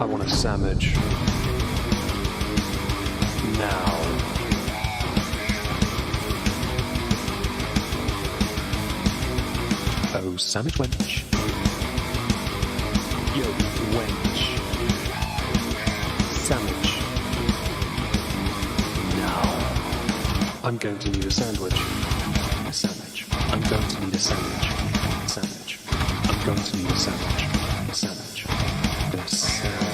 want a sandwich. Now. Oh, sandwich wench. Yo, wench. Sandwich. Now. I'm going to need a sandwich. A sandwich. I'm going to need a sandwich. A sandwich. I'm going to need a sandwich. A sandwich. A sandwich.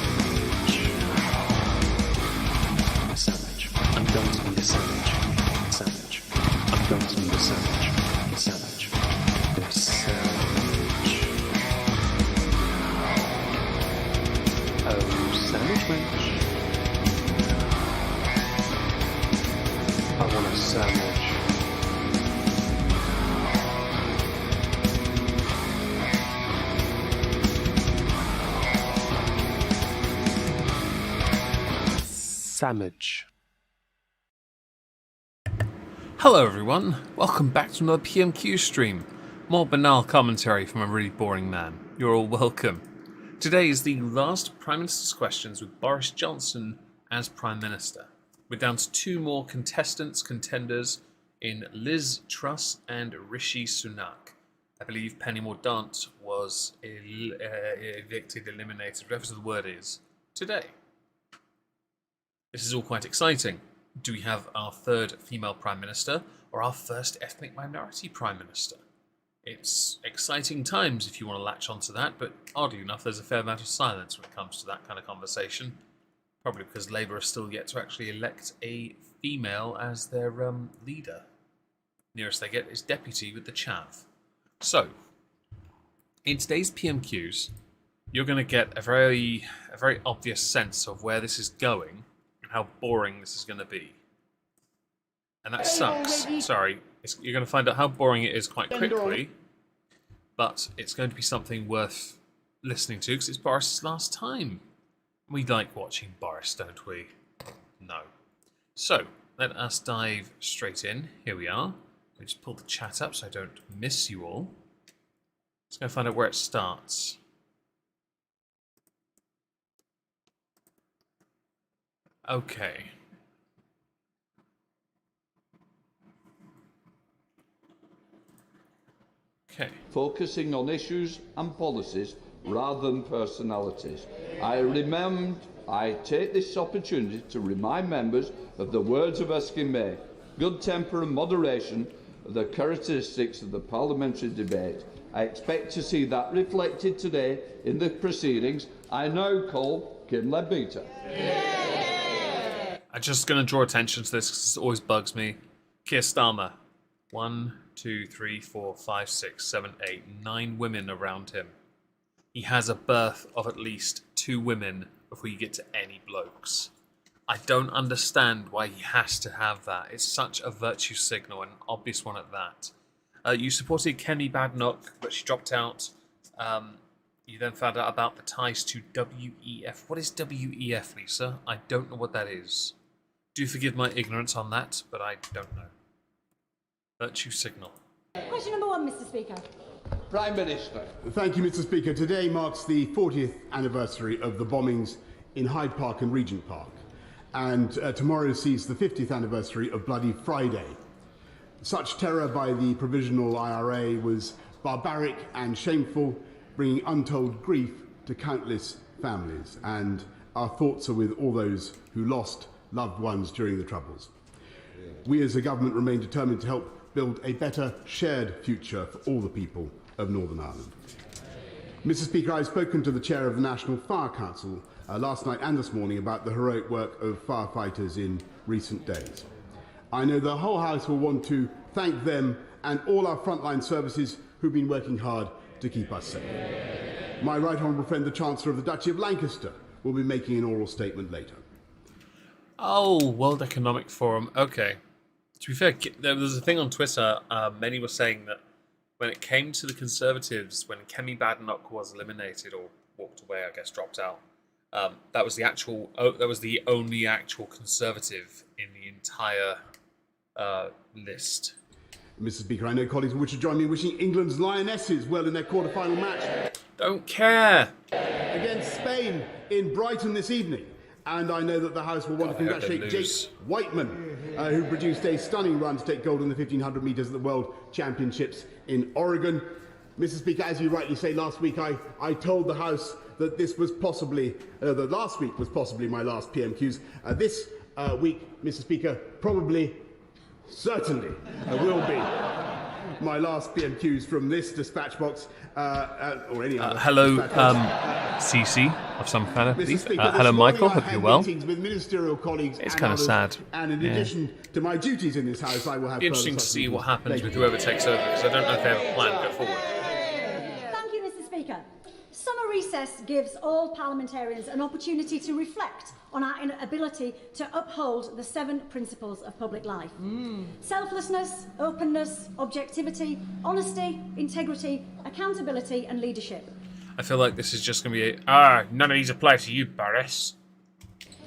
A sandwich. I'm going to need a sandwich. A sandwich. I'm going to need a sandwich. A sandwich. A sandwich. Oh, sandwich wench. I want a sandwich. Sandwich. Hello everyone, welcome back to another PMQ stream. More banal commentary from a really boring man. You're all welcome. Today is the last Prime Minister's questions with Boris Johnson as Prime Minister. We're down to two more contenders in Liz Truss and Rishi Sunak. I believe Penny Mordaunt was evicted, eliminated, whatever the word is, today. This is all quite exciting. Do we have our third female Prime Minister or our first ethnic minority Prime Minister? It's exciting times if you want to latch onto that, but oddly enough there's a fair amount of silence when it comes to that kind of conversation. Probably because Labour are still yet to actually elect a female as their leader. Nearest they get is deputy with the chav. So, in today's PMQs, you're going to get a very obvious sense of where this is going and how boring this is going to be. And that sucks. Sorry, you're going to find out how boring it is quite quickly, but it's going to be something worth listening to because it's Boris's last time. We like watching Boris, don't we? No. So, let us dive straight in. Here we are. Let me just pull the chat up so I don't miss you all. Just going to find out where it starts. Okay. Okay. Focusing on issues and policies rather than personalities. I take this opportunity to remind members of the words of Erskine May. Good temper and moderation are the characteristics of the parliamentary debate. I expect to see that reflected today in the proceedings. I now call Kim Leadbeater. I'm just going to draw attention to this because it always bugs me. Keir Starmer. 1, 2, 3, 4, 5, 6, 7, 8, 9 women around him. He has a berth of at least 2 women before you get to any blokes. I don't understand why he has to have that. It's such a virtue signal, and an obvious one at that. You supported Kemi Badenoch, but she dropped out. You then found out about the ties to WEF. What is WEF, Lisa? I don't know what that is. Do forgive my ignorance on that, but I don't know. Virtue signal. Question number 1, Mr. Speaker. Prime Minister. Thank you, Mr. Speaker. Today marks the 40th anniversary of the bombings in Hyde Park and Regent Park. And tomorrow sees the 50th anniversary of Bloody Friday. Such terror by the Provisional IRA was barbaric and shameful, bringing untold grief to countless families. And our thoughts are with all those who lost loved ones during the Troubles. We as a government remain determined to help build a better shared future for all the people of Northern Ireland. Mr. Speaker, I've spoken to the chair of the National Fire Council last night and this morning about the heroic work of firefighters in recent days. I know the whole House will want to thank them and all our frontline services who've been working hard to keep us safe. My right honourable friend, the Chancellor of the Duchy of Lancaster, will be making an oral statement later. Oh, World Economic Forum. Okay. To be fair, there was a thing on Twitter. Many were saying that when it came to the Conservatives, when Kemi Badenoch was eliminated or walked away, I guess dropped out, that was the only actual Conservative in the entire list. Mr. Speaker, I know colleagues will wish to join me in wishing England's Lionesses well in their quarter-final match. Don't care. Against Spain in Brighton this evening. And I know that the House will want to God, I hope they congratulate Jake lose. Whiteman, who produced a stunning run to take gold in the 1500 metres at the World Championships in Oregon. Mr. Speaker, as you rightly say, last week I told the House that this was possibly, that last week was possibly my last PMQs. This week, Mr. Speaker, probably, certainly will be my last PMQs from this dispatch box, or any other. Hello, dispatch box. CC of some kind, I Mr. believe. Speaker, Hello, this morning Michael. I Hope had you're well. meetings with ministerial colleagues It's and kind of others, sad. And in addition to my duties in this House, I will have Be interesting further to such see what meetings. happens Thank with you. whoever takes over, because I don't know if they have a plan to go forward. Thank you, Mr. Speaker. Summer recess gives all parliamentarians an opportunity to reflect on our inability to uphold the 7 principles of public life. Selflessness, openness, objectivity, honesty, integrity, accountability and leadership. I feel like this is just going to be none of these apply to you, Boris.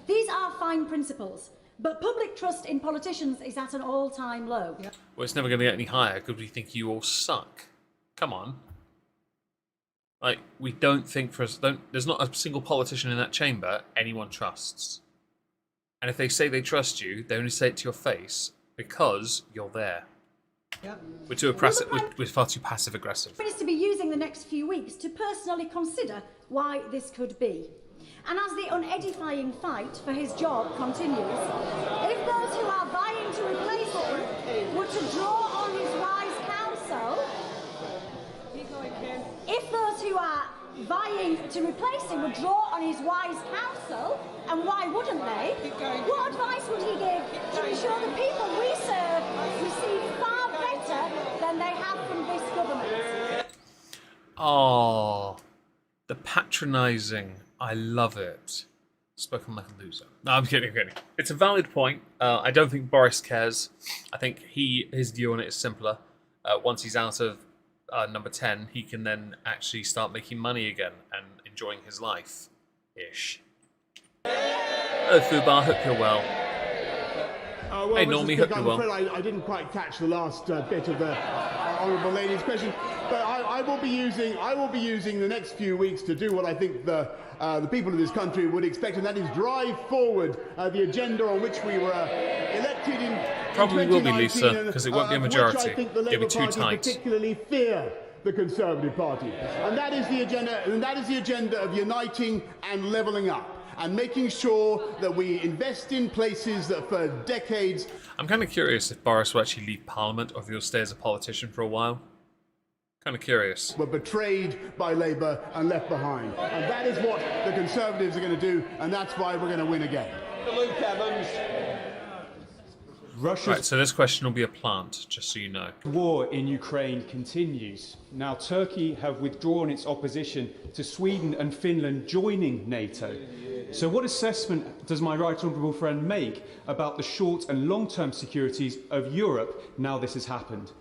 These are fine principles, but public trust in politicians is at an all-time low. Well, it's never going to get any higher because we think you all suck. Come on. Like, we don't think there's not a single politician in that chamber anyone trusts. And if they say they trust you, they only say it to your face because you're there. We're far too passive aggressive. Is to be using the next few weeks to personally consider why this could be. And as the unedifying fight for his job continues, if those who are vying to replace him were to draw on his wise counsel, if those who are vying to replace him would draw on his wise counsel, and why wouldn't they? What advice would he give to ensure the people we serve receive far better than they have from this government? Oh, the patronising. I love it. Spoken like a loser. No, I'm kidding. It's a valid point. I don't think Boris cares. I think his view on it is simpler. Once he's out of number 10, he can then actually start making money again and enjoying his life-ish. Hello, Fubar. Hope you're well. Well, Hey, Mr. Normie, Speaker, hope you're I'm well. afraid I didn't quite catch the last bit of the honourable lady's question, but I will be using the next few weeks to do what I think the people of this country would expect, and that is drive forward the agenda on which we were elected in. Probably will be, 2019, Lisa, because it won't be a of which majority. I think the It'll Labour be too Party tight. particularly fear the Conservative Party, and that is the agenda. And that is the agenda of uniting and levelling up, and making sure that we invest in places that for decades. I'm kind of curious if Boris will actually leave Parliament or if he'll stay as a politician for a while. Kind of curious. Were betrayed by Labour and left behind. And that is what the Conservatives are going to do, and that's why we're going to win again. Luke Evans. Russia's Right, so this question will be a plant, just so you know. war in Ukraine continues. Now, Turkey have withdrawn its opposition to Sweden and Finland joining NATO. So what assessment does my right honourable friend make about the short and long-term securities of Europe now this has happened?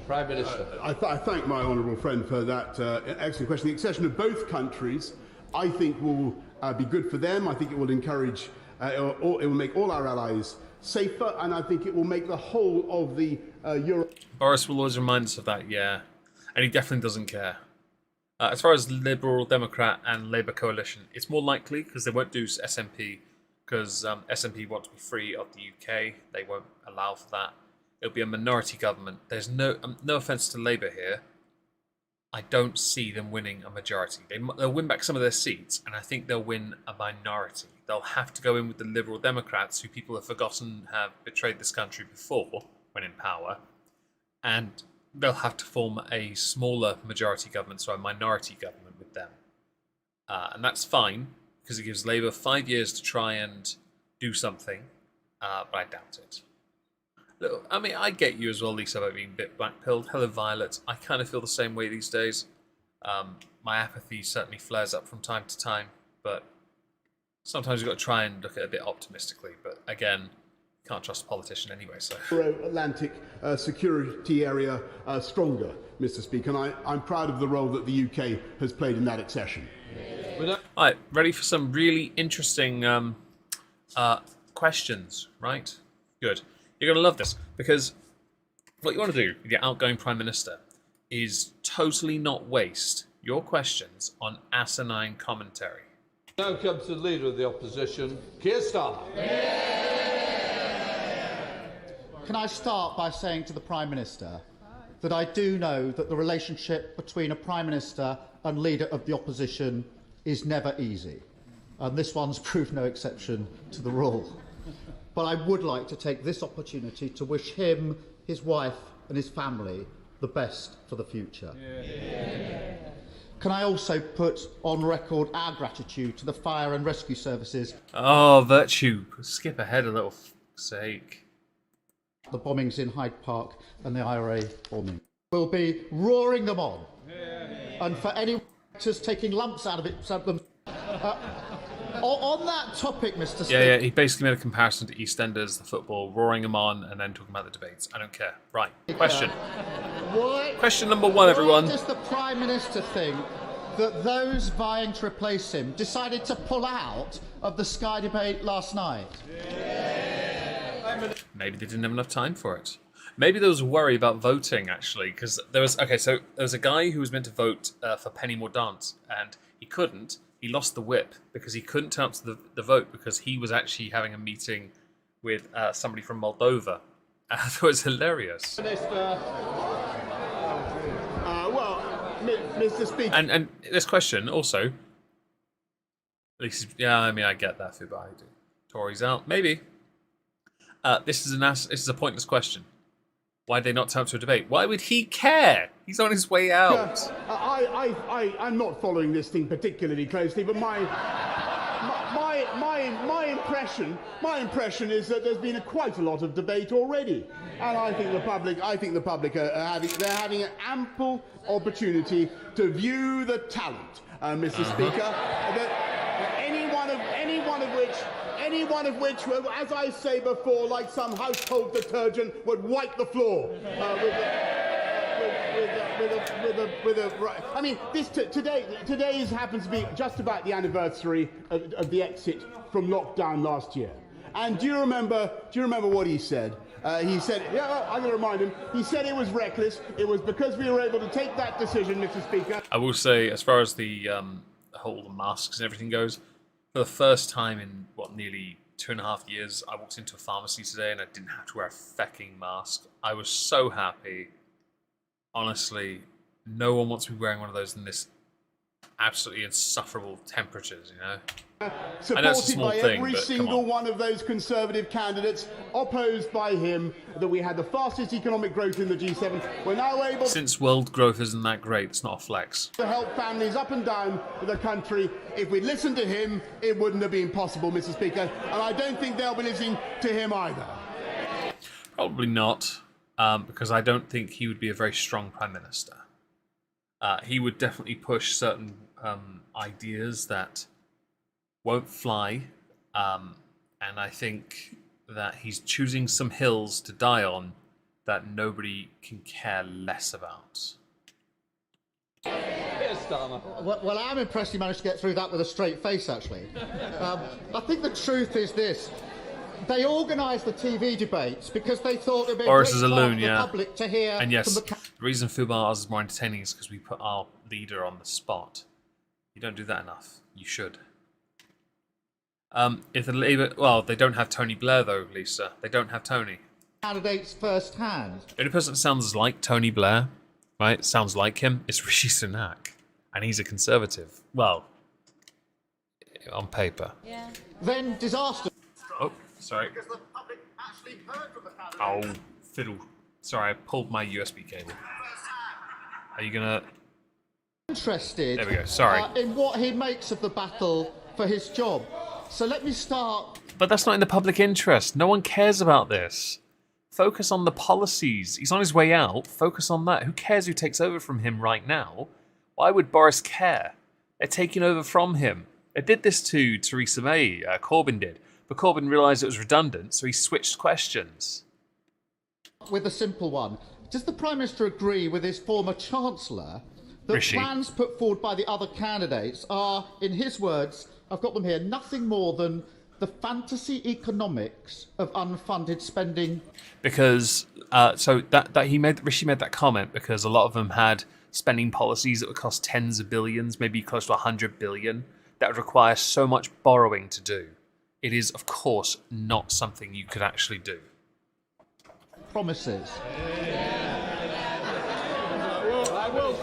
Prime Minister. I thank my honourable friend for that excellent question. The accession of both countries, I think, will be good for them. I think it will encourage, it will make all our allies safer, and I think it will make the whole of the Europe. Boris will always remind us of that, yeah. And he definitely doesn't care. As far as Liberal, Democrat and Labour coalition, it's more likely because they won't do SNP because SNP want to be free of the UK. They won't allow for that. It'll be a minority government. There's no offence to Labour here. I don't see them winning a majority. They'll win back some of their seats, and I think they'll win a minority. They'll have to go in with the Liberal Democrats, who people have forgotten have betrayed this country before when in power, and they'll have to form a smaller majority government, so a minority government with them. And that's fine, because it gives Labour 5 years to try and do something, but I doubt it. Look, I mean, I get you as well, Lisa, about being a bit black-pilled. Hello, Violet. I kind of feel the same way these days. My apathy certainly flares up from time to time, but sometimes you've got to try and look at it a bit optimistically. But again, can't trust a politician anyway, so... Atlantic security area stronger, Mr. Speaker, and I'm proud of the role that the UK has played in that accession. Alright, ready for some really interesting questions, right? Good. You're going to love this, because what you want to do with your outgoing Prime Minister is totally not waste your questions on asinine commentary. Now comes the Leader of the Opposition, Keir Starmer. Can I start by saying to the Prime Minister that I do know that the relationship between a Prime Minister and Leader of the Opposition is never easy, and this one's proved no exception to the rule. But I would like to take this opportunity to wish him, his wife and his family the best for the future. Can I also put on record our gratitude to the fire and rescue services? Oh, virtue. Skip ahead a little, for fuck's sake. The bombings in Hyde Park and the IRA bombing. We'll be roaring them on. And for any actors taking lumps out of it, on that topic, Mr. Speaker. Yeah, he basically made a comparison to EastEnders, the football, roaring them on, and then talking about the debates. I don't care. Right, question. Question number one, everyone. Why does the Prime Minister think that those vying to replace him decided to pull out of the Sky debate last night? Maybe they didn't have enough time for it. Maybe there was a worry about voting, actually, because there was a guy who was meant to vote for Penny Mordaunt, and he couldn't. He lost the whip because he couldn't turn up to the vote because he was actually having a meeting with somebody from Moldova. I thought it was hilarious. Mr. Speaker. And this question also, at least, yeah, I mean, I get that, Fuba, I do. Tories out, maybe. This is a pointless question. Why did they not turn up to a debate? Why would he care? He's on his way out. I'm not following this thing particularly closely, but my impression is that there's been quite a lot of debate already, and I think the public are having an ample opportunity to view the talent, Mr. Speaker. That any one of which, as I say before, like some household detergent, would wipe the floor I mean, today happens to be just about the anniversary of the exit from lockdown last year. And do you remember what he said? He said, I'm going to remind him, he said it was reckless. It was because we were able to take that decision, Mr. Speaker. I will say, as far as the whole masks and everything goes, for the first time in, nearly 2.5 years, I walked into a pharmacy today and I didn't have to wear a fucking mask. I was so happy. Honestly, no one wants to be wearing one of those in this absolutely insufferable temperatures, you know? Supported by every single one of those Conservative candidates, opposed by him, that we had the fastest economic growth in the G7. We're now able... Since world growth isn't that great, it's not a flex. ...to help families up and down the country. If we'd listened to him, it wouldn't have been possible, Mr. Speaker. And I don't think they'll be listening to him either. Probably not, because I don't think he would be a very strong Prime Minister. He would definitely push certain ideas that won't fly, and I think that he's choosing some hills to die on that nobody can care less about. Well, I'm impressed he managed to get through that with a straight face, actually. I think the truth is this. They organised the TV debates because they thought it would be Boris a is a great loon, for the yeah. public to hear And yes, from the... the reason Fubar's is more entertaining is because we put our leader on the spot. You don't do that enough. You should. If the Labour... Well, they don't have Tony Blair, though, Lisa. They don't have Tony. Candidates first hand. The only person that sounds like Tony Blair, right, sounds like him, is Rishi Sunak. And he's a Conservative. Well, on paper. Yeah. Then disaster. Oh, sorry. Because the public actually heard from the candidates. Oh, fiddle. Sorry, I pulled my USB cable. Are you gonna... Interested There we go, sorry. In what he makes of the battle for his job. So let me start. But that's not in the public interest. No one cares about this. Focus on the policies. He's on his way out. Focus on that. Who cares who takes over from him right now? Why would Boris care? They're taking over from him. They did this to Theresa May. Corbyn did. But Corbyn realised it was redundant, so he switched questions. With a simple one. Does the Prime Minister agree with his former Chancellor that Rishi. plans put forward by the other candidates are, in his words, I've got them here, nothing more than the fantasy economics of unfunded spending? Because Rishi made that comment because a lot of them had spending policies that would cost tens of billions, maybe close to 100 billion, that would require so much borrowing to do. It is, of course, not something you could actually do. Promises.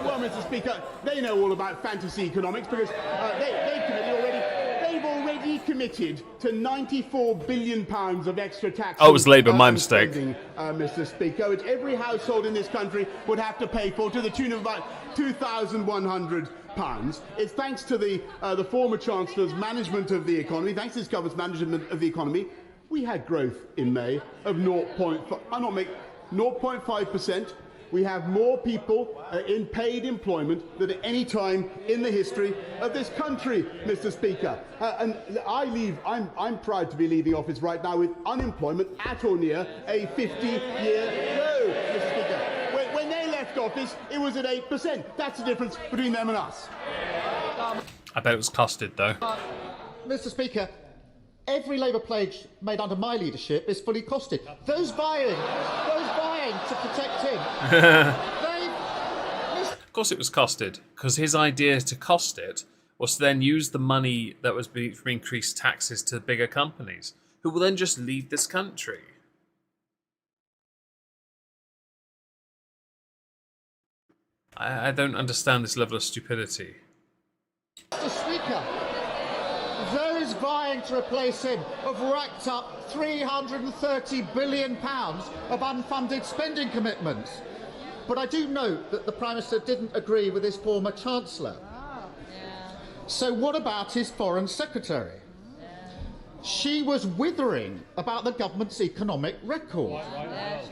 Well, Mr. Speaker, they know all about fantasy economics because they've already committed to £94 billion of extra tax. Oh, it was Labour, my mistake. Spending, Mr. Speaker, which every household in this country would have to pay for to the tune of about £2,100. It's thanks to the former Chancellor's management of the economy, thanks to this government's management of the economy, we had growth in May of 0.5%. We have more people in paid employment than at any time in the history of this country, Mr. Speaker. And I'm proud to be leaving office right now with unemployment at or near a 50-year low, Mr. Speaker. When they left office, it was at 8%. That's the difference between them and us. I bet it was costed, though. Mr. Speaker, every Labour pledge made under my leadership is fully costed. Those vying to protect him. Of course it was costed, because his idea to cost it was to then use the money that was for increased taxes to bigger companies, who will then just leave this country. I don't understand this level of stupidity. Mr. Speaker, those vying to replace him have racked up £330 billion of unfunded spending commitments. But I do note that the Prime Minister didn't agree with his former Chancellor. So what about his Foreign Secretary? She was withering about the government's economic record.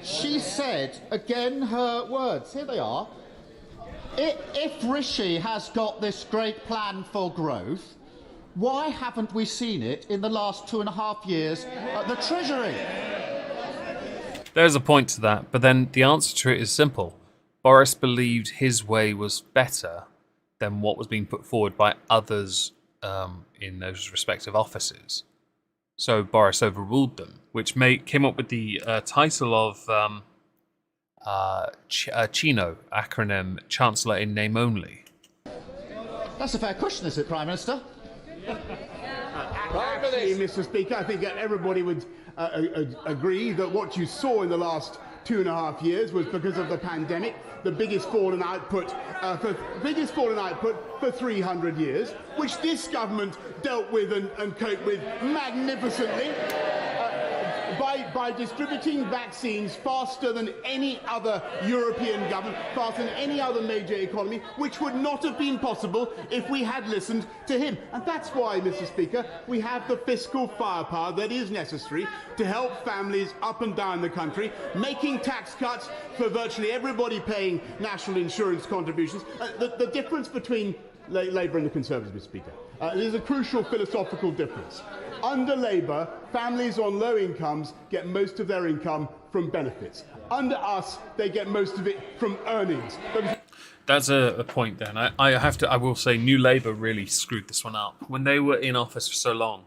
She said, again, her words, here they are, if Rishi has got this great plan for growth, why haven't we seen it in the last 2.5 years at the Treasury? There's a point to that, but then the answer to it is simple. Boris believed his way was better than what was being put forward by others in those respective offices. So Boris overruled them, which came up with the title of Chino, acronym Chancellor in Name Only. That's a fair question, is it, Prime Minister? Actually, Mr. Speaker, I think everybody would agree that what you saw in the last 2.5 years was because of the pandemic, the biggest fall in output for 300 years, which this government dealt with and coped with magnificently. By distributing vaccines faster than any other European government, faster than any other major economy, which would not have been possible if we had listened to him. And that's why, Mr. Speaker, we have the fiscal firepower that is necessary to help families up and down the country, making tax cuts for virtually everybody paying national insurance contributions. The difference between Labour and the Conservatives, Mr. Speaker, there's a crucial philosophical difference. Under Labour, families on low incomes get most of their income from benefits. Under us, they get most of it from earnings. That's a point then. I will say New Labour really screwed this one up. When they were in office for so long,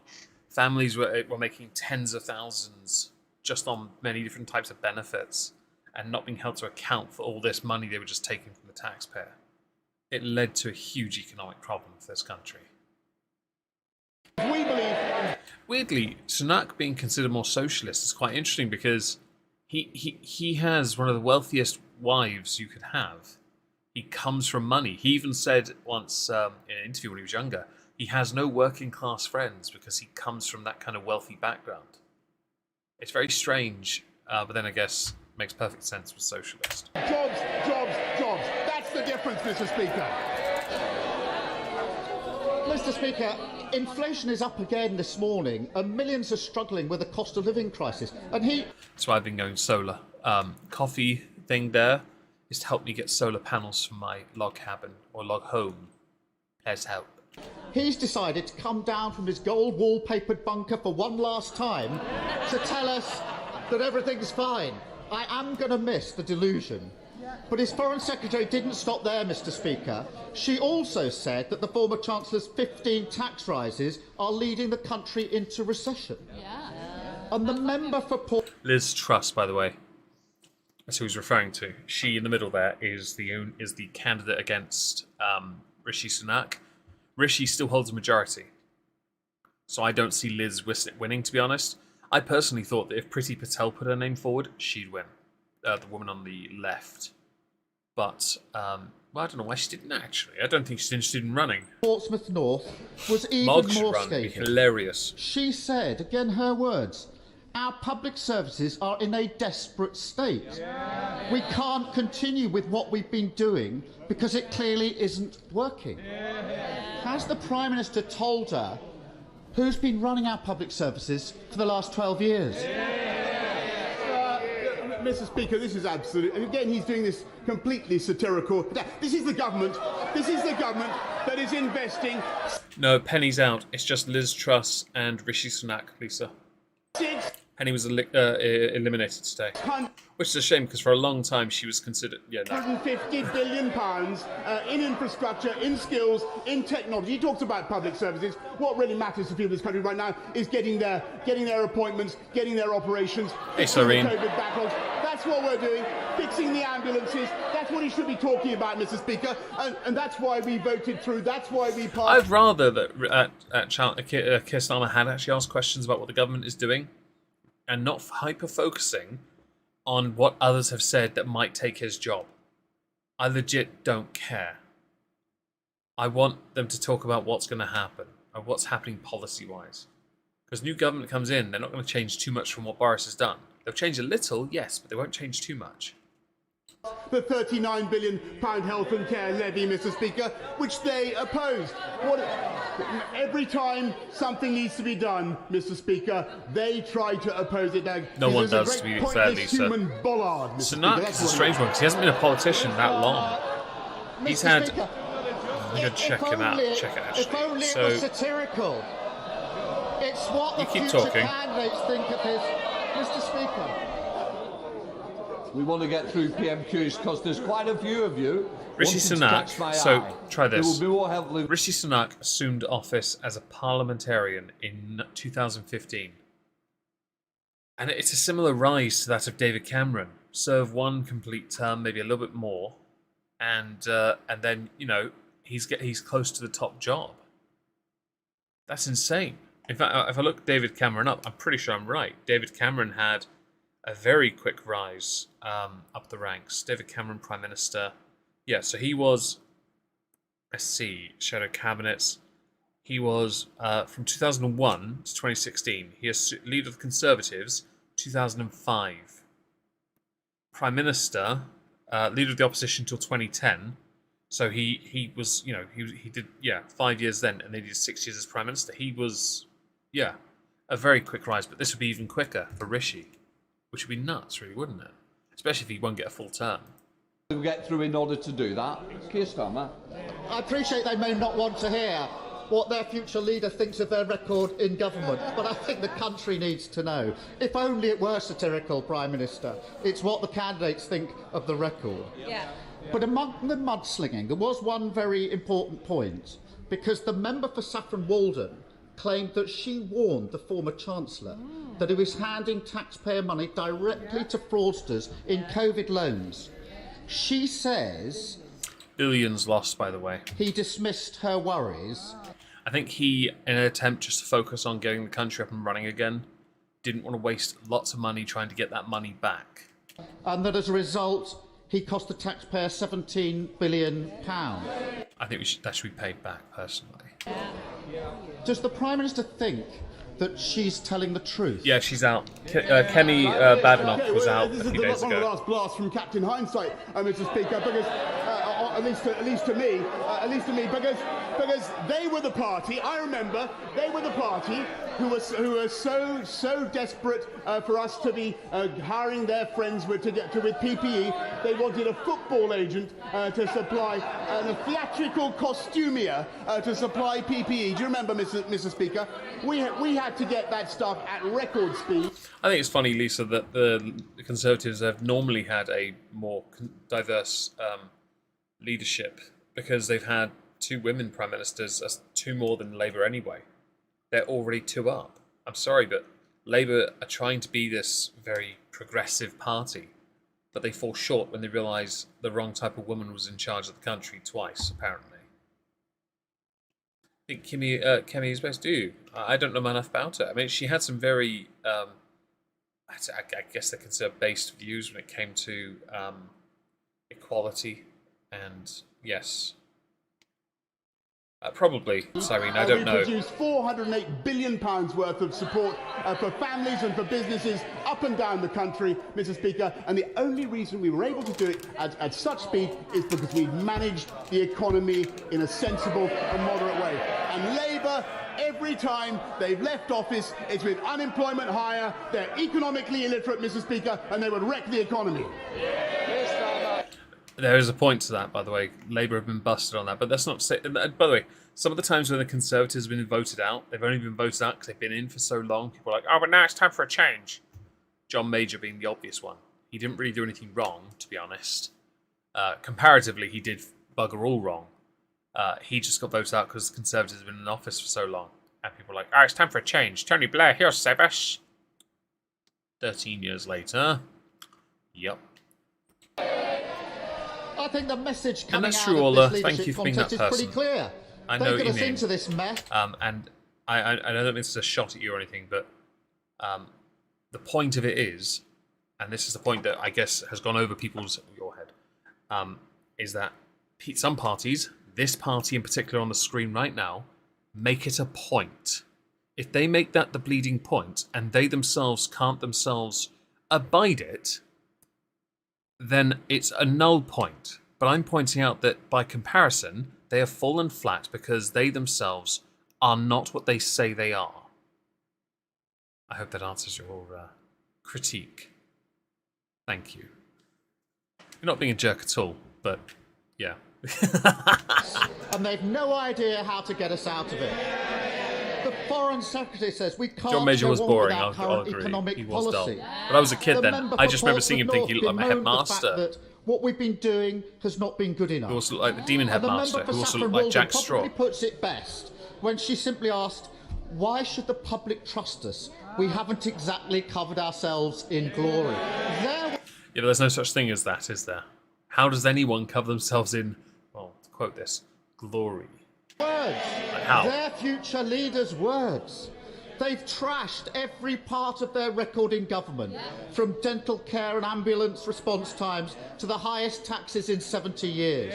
families were making tens of thousands just on many different types of benefits and not being held to account for all this money they were just taking from the taxpayer. It led to a huge economic problem for this country. Weirdly, Sunak being considered more socialist is quite interesting because he has one of the wealthiest wives you could have. He comes from money. He even said once in an interview when he was younger, he has no working class friends because he comes from that kind of wealthy background. It's very strange, but then I guess makes perfect sense with socialist. Jobs, jobs, jobs. That's the difference, Mr. Speaker. Mr. Speaker, inflation is up again this morning and millions are struggling with the cost of living crisis. And That's why I've been going solar. Coffee thing there is to help me get solar panels for my log cabin or log home. Let's help. He's decided to come down from his gold wallpapered bunker for one last time to tell us that everything's fine. I am going to miss the delusion. But his Foreign Secretary didn't stop there, Mr. Speaker. She also said that the former Chancellor's 15 tax rises are leading the country into recession. And the member for Liz Truss, by the way. That's who he's referring to. She in the middle there is the candidate against Rishi Sunak. Rishi still holds a majority, so I don't see Liz winning, to be honest. I personally thought that if Priti Patel put her name forward, she'd win. The woman on the left. But, well, I don't know why she didn't, actually. I don't think she's interested in running. Portsmouth North was even Mog should more run. It'd be scathing. hilarious. She said, again her words, our public services are in a desperate state. Yeah. We can't continue with what we've been doing because it clearly isn't working. Yeah. Has the Prime Minister told her who's been running our public services for the last 12 years? Mr. Speaker, this is absolute. And again, he's doing this completely satirical. This is the government. This is the government that is investing. No, Penny's out. It's just Liz Truss and Rishi Sunak, Lisa. Penny was eliminated today, which is a shame because for a long time she was considered. Yeah, no. £150 billion in infrastructure, in skills, in technology. He talks about public services. What really matters to people in this country right now is getting their appointments, getting their operations, fixing the COVID backlogs. That's what we're doing. Fixing the ambulances. That's what he should be talking about, Mr. Speaker. And that's why we voted through. That's why we passed. I'd rather that Keir Starmer had actually asked questions about what the government is doing, and not hyper-focusing on what others have said that might take his job. I legit don't care. I want them to talk about what's going to happen, and what's happening policy-wise. Because new government comes in, they're not going to change too much from what Boris has done. They'll change a little, yes, but they won't change too much. The £39 billion health and care levy, Mr. Speaker, which they opposed. Every time something needs to be done, Mr. Speaker, they try to oppose it. No one does, to be fair, Lisa. Sunak is a strange one because he hasn't been a politician that long. He's had. I'm going to check him out. Check it actually. If only it was satirical. It's what the future candidates think of his. Mr. Speaker. We want to get through PMQs because there's quite a few of you. Rishi Sunak, so try this. Will be more helpful. Rishi Sunak assumed office as a parliamentarian in 2015. And it's a similar rise to that of David Cameron. Serve one complete term, maybe a little bit more, and then, you know, he's close to the top job. That's insane. In fact, if I look David Cameron up, I'm pretty sure I'm right. David Cameron had a very quick rise up the ranks. David Cameron, Prime Minister. Yeah, so he was, let's see, Shadow Cabinets. He was, from 2001 to 2016, he was leader of the Conservatives, 2005. Prime Minister, leader of the opposition until 2010. So he was, you know, he did, 5 years then, and then he did 6 years as Prime Minister. He was, a very quick rise, but this would be even quicker for Rishi, which would be nuts, really, wouldn't it? Especially if he won't get a full term. We'll get through in order to do that. Keir Starmer. I appreciate they may not want to hear what their future leader thinks of their record in government, but I think the country needs to know. If only it were satirical, Prime Minister. It's what the candidates think of the record. Yeah. But among the mudslinging, there was one very important point, because the member for Saffron Walden claimed that she warned the former Chancellor that he was handing taxpayer money directly to fraudsters in COVID loans. She says... Billions lost, by the way. He dismissed her worries. I think he, in an attempt just to focus on getting the country up and running again, didn't want to waste lots of money trying to get that money back. And that as a result, he cost the taxpayer £17 billion. I think that should be paid back, personally. Does the Prime Minister think that she's telling the truth? Yeah, she's out. Kemi Badenoch was out a few days ago. One of the ago. last blasts from Captain Hindsight, Mr. Speaker, because at least to me, because they were the party. I remember they were the party who were so desperate for us to be hiring their friends with PPE. They wanted a football agent to supply and a theatrical costumier to supply PPE. Do you remember, Mr. Speaker? We had to get that stuff at record speed. I think it's funny, Lisa, that the Conservatives have normally had a more diverse leadership because they've had 2 women Prime Ministers, that's 2 more than Labour anyway. They're already 2 up. I'm sorry, but Labour are trying to be this very progressive party. but they fall short when they realise the wrong type of woman was in charge of the country twice, apparently. I think Kemi is best do. I don't know enough about her. I mean, she had some very, I guess they consider based views when it came to equality, and yes. Probably, Cyrene, I don't know. We produced £408 billion worth of support for families and for businesses up and down the country, Mr. Speaker, and the only reason we were able to do it at such speed is because we managed the economy in a sensible and moderate way. And Labour, every time they've left office, it's with unemployment higher, they're economically illiterate, Mr. Speaker, and they would wreck the economy. There is a point to that, by the way. Labour have been busted on that, but that's not to say... By the way, some of the times when the Conservatives have been voted out, they've only been voted out because they've been in for so long. People are like, oh, but now it's time for a change. John Major being the obvious one. He didn't really do anything wrong, to be honest. Comparatively, he did bugger all wrong. He just got voted out because the Conservatives have been in office for so long. And people are like, oh, it's time for a change. Tony Blair, he'll save us. 13 years later. Yep. I think the message coming that's out true, of Ola. this Thank leadership you for being that contest is pretty person. clear. I know They what got you us mean. into this mess. And I don't think this is a shot at you or anything, but the point of it is, and this is the point that I guess has gone over your head, is that some parties, this party in particular on the screen right now, make it a point. If they make that the bleeding point, and they themselves can't themselves abide it, then it's a null point. But I'm pointing out that by comparison, they have fallen flat because they themselves are not what they say they are. I hope that answers your critique. Thank you. You're not being a jerk at all, but yeah. And they've no idea how to get us out of it. The Foreign Secretary says we can't John Major go was on boring, without I'll current agree. economic He was policy. dull. But I was a kid The then. member I for just remember Portsmouth seeing him North thinking he looked like my bemoaned the fact headmaster. that what we've been doing has not been good enough. Who also looked like the demon And the headmaster, member for who also Saffron looked like Jack Walden Straw. probably puts it best when she simply asked, why should the public trust us? We haven't exactly covered ourselves in glory. Yeah, but there's no such thing as that, is there? How does anyone cover themselves in, well, to quote this, glory? Words. Like how? Their future leaders' words. They've trashed every part of their record in government, from dental care and ambulance response times to the highest taxes in 70 years.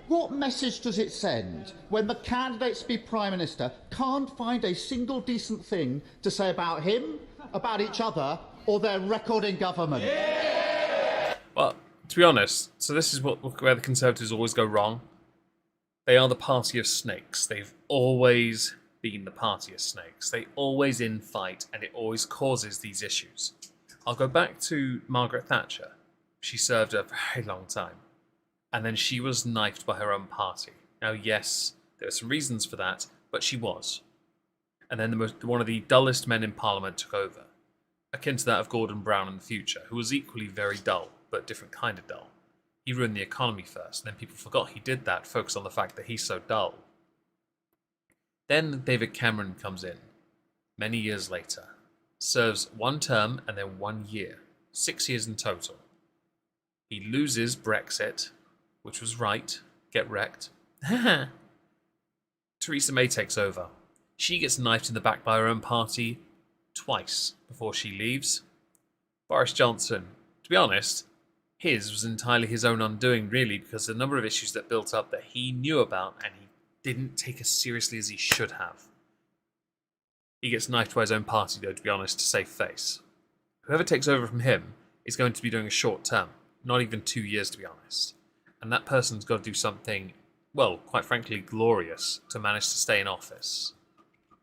What message does it send when the candidates to be Prime Minister can't find a single decent thing to say about him, about each other, or their record in government? Well, to be honest, so this is where the Conservatives always go wrong. They are the party of snakes. They've always been the party of snakes. They always infight, and it always causes these issues. I'll go back to Margaret Thatcher. She served a very long time, and then she was knifed by her own party. Now, yes, there are some reasons for that, but she was. And then one of the dullest men in Parliament took over, akin to that of Gordon Brown in the future, who was equally very dull, but different kind of dull. He ruined the economy first, and then people forgot he did that, focused on the fact that he's so dull. Then David Cameron comes in, many years later, serves one term and then 1 year, 6 years in total. He loses Brexit, which was right, get wrecked. Theresa May takes over. She gets knifed in the back by her own party twice before she leaves. Boris Johnson, to be honest, his was entirely his own undoing, really, because the number of issues that built up that he knew about and he didn't take as seriously as he should have. He gets knifed by his own party, though, to be honest, to save face. Whoever takes over from him is going to be doing a short term, not even 2 years, to be honest. And that person's got to do something, well, quite frankly, glorious to manage to stay in office.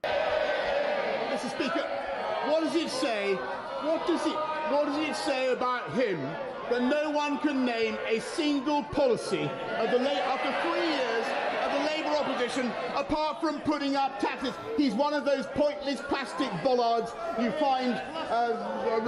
Mr. Speaker, what does it say? What does it say about him that no one can name a single policy of after 3 years of the Labour opposition, apart from putting up taxes? He's one of those pointless plastic bollards you find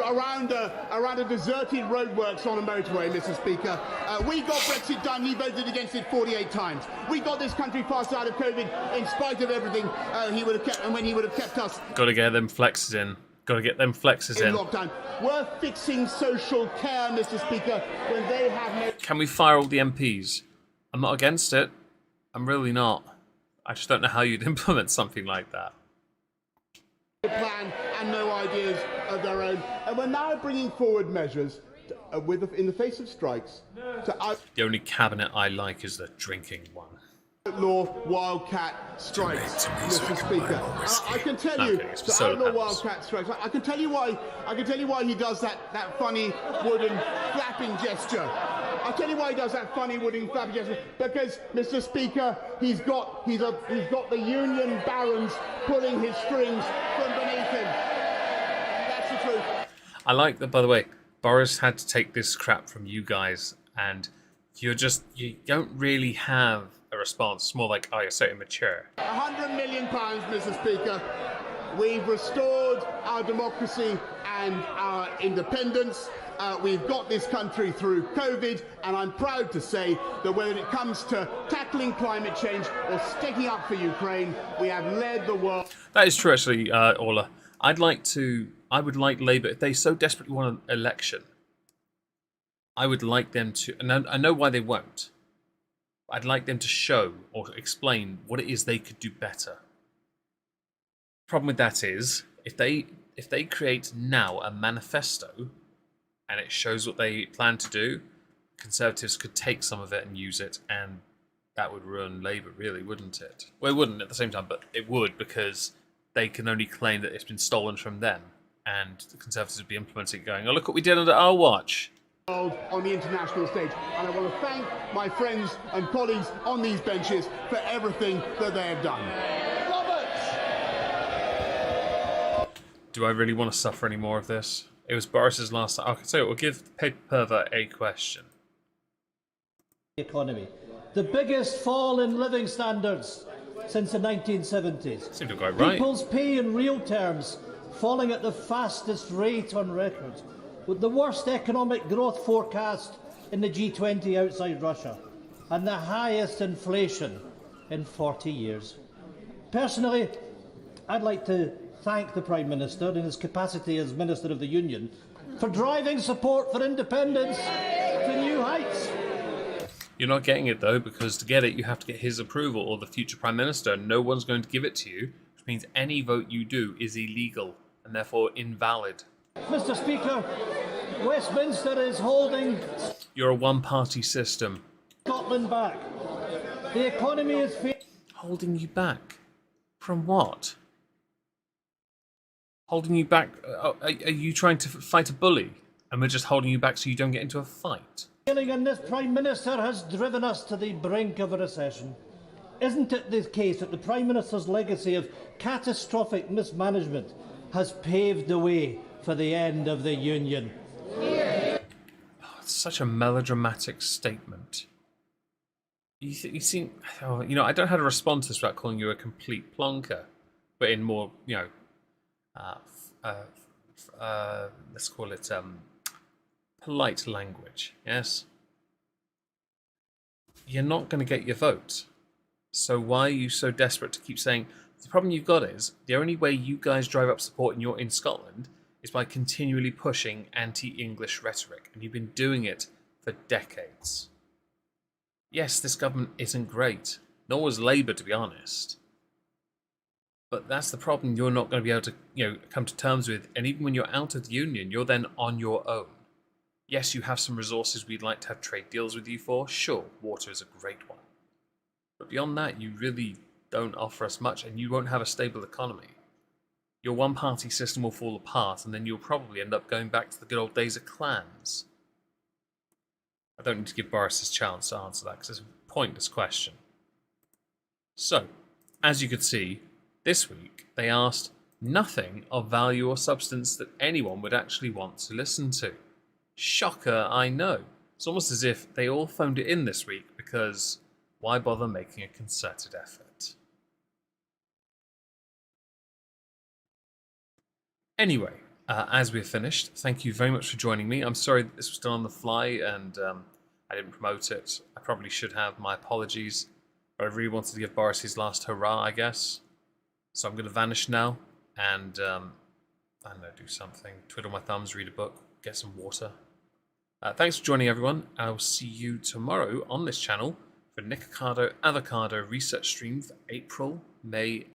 around a deserted roadworks on a motorway, Mr. Speaker. We got Brexit done. He voted against it 48 times. We got this country passed out of COVID in spite of everything he would have kept, and when he would have kept us. Got to get them flexes in. Got to get them flexes in in. lockdown. We're fixing social care, Mr. Speaker, when they have no Can we fire all the MPs? I'm not against it. I'm really not. I just don't know how you'd implement something like that. plan and no ideas of their own. And we're now bringing forward measures in the face of strikes to The only cabinet I like is the drinking one. outlaw wildcat strikes, Mr. Speaker. I can tell you Okay, it's for to solar outlaw panels. wildcat strikes. I can tell you why he does that funny wooden flapping gesture. I'll tell you why he does that funny wooden flapping gesture. Because, Mr. Speaker, he's got the union barons pulling his strings from beneath him. That's the truth. I like that, by the way, Boris had to take this crap from you guys, and you don't really have a response. It's more like, oh, you're so immature. £100 million, Mr. Speaker. We've restored our democracy and our independence. We've got this country through COVID, and I'm proud to say that when it comes to tackling climate change or sticking up for Ukraine, we have led the world. That is true, actually, Orla. I would like Labour, if they so desperately want an election, I would like them to, and I know why they won't, I'd like them to show or explain what it is they could do better. Problem with that is, if they create now a manifesto and it shows what they plan to do, Conservatives could take some of it and use it, and that would ruin Labour, really, wouldn't it? Well, it wouldn't at the same time, but it would, because they can only claim that it's been stolen from them, and the Conservatives would be implementing it, going, oh, look what we did under our watch. On the international stage, and I want to thank my friends and colleagues on these benches for everything that they have done. Do I really want to suffer any more of this? It was Boris's last time. Okay, so we'll give the paper pervert a question. Economy. The biggest fall in living standards since the 1970s. Seemed to go right. People's pay in real terms falling at the fastest rate on record, with the worst economic growth forecast in the G20 outside Russia, and the highest inflation in 40 years. Personally, I'd like to thank the Prime Minister in his capacity as Minister of the Union for driving support for independence to new heights. You're not getting it, though, because to get it, you have to get his approval or the future Prime Minister. No one's going to give it to you, which means any vote you do is illegal and therefore invalid. Mr. Speaker, Westminster is holding You're a one-party system. Scotland back. The economy is Holding you back? From what? Holding you back? Are you trying to fight a bully? And we're just holding you back so you don't get into a fight? failing, and this Prime Minister has driven us to the brink of a recession. Isn't it the case that the Prime Minister's legacy of catastrophic mismanagement has paved the way for the end of the Union? Oh, it's such a melodramatic statement. You seem... Oh, you know, I don't know how to respond to this without calling you a complete plonker. But in more, you know... let's call it... polite language, yes? You're not going to get your vote. So why are you so desperate to keep saying... The problem you've got is, the only way you guys drive up support in Scotland is by continually pushing anti-English rhetoric. And you've been doing it for decades. Yes, this government isn't great. Nor was Labour, to be honest. But that's the problem you're not going to be able to, come to terms with. And even when you're out of the union, you're then on your own. Yes, you have some resources we'd like to have trade deals with you for. Sure, water is a great one. But beyond that, you really don't offer us much, and you won't have a stable economy. Your one-party system will fall apart, and then you'll probably end up going back to the good old days of clans. I don't need to give Boris his chance to answer that, because it's a pointless question. So, as you could see, this week they asked nothing of value or substance that anyone would actually want to listen to. Shocker, I know. It's almost as if they all phoned it in this week, because why bother making a concerted effort? Anyway, as we're finished, thank you very much for joining me. I'm sorry that this was done on the fly and I didn't promote it. I probably should have. My apologies. But I really wanted to give Boris his last hurrah, I guess. So I'm going to vanish now. And I don't know, do something. Twiddle my thumbs, read a book, get some water. Thanks for joining, everyone. I'll see you tomorrow on this channel for Nick Avocado Research Stream for April, May,